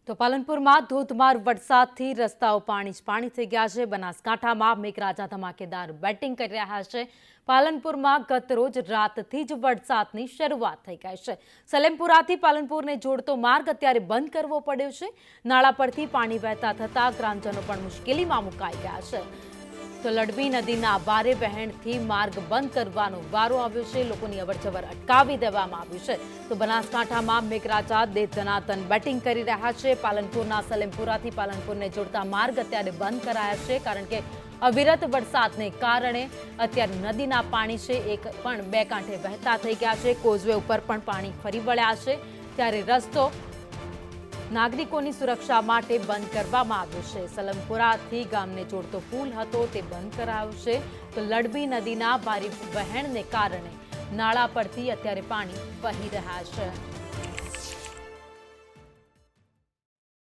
તો પાલનપુરમાં ધોધમાર વરસાદથી રસ્તાઓ પાણી થઈ ગયા છે। બનાસકાંઠામાં મેઘરાજા ધમાકેદાર બેટિંગ કરી રહ્યા છે। પાલનપુરમાં ગત રોજ રાતથી જ વરસાદની શરૂઆત થઈ ગઈ છે। સલેમપુરાથી પાલનપુરને જોડતો માર્ગ અત્યારે બંધ કરવો પડ્યો છે। નાળા પરથી પાણી વહેતા થતા ગ્રામજનો પણ મુશ્કેલીમાં મુકાઈ ગયા છે। તો લડબી નદીના ભારે વહેણથી માર્ગ બંધ કરવાનો વારો આવ્યો છે। લોકોની અવરજવર અટકાવી દેવામાં આવ્યું છે। તો બનાસકાંઠામાં મેઘરાજા દે ધનાતન બેટિંગ કરી રહ્યા છે। પાલનપુરના સલેમપુરાથી પાલનપુરને જોડતા માર્ગ અત્યારે બંધ કરાયા છે, કારણ કે અવિરત વરસાદને કારણે અત્યારે નદીના પાણી છે એક પણ બે કાંઠે વહેતા થઈ ગયા છે। કોઝવે ઉપર પણ પાણી ફરી વળ્યા છે, ત્યારે રસ્તો નાગરિકોની સુરક્ષા માટે બંધ કરવામાં આવ્યો છે। સલેમપુરાથી ગામને જોડતો પુલ હતો તે બંધ કરાયો છે। તો લડબી નદીના ભારે વહેણને કારણે નાળા પરથી અત્યારે પાણી વહી રહ્યા છે।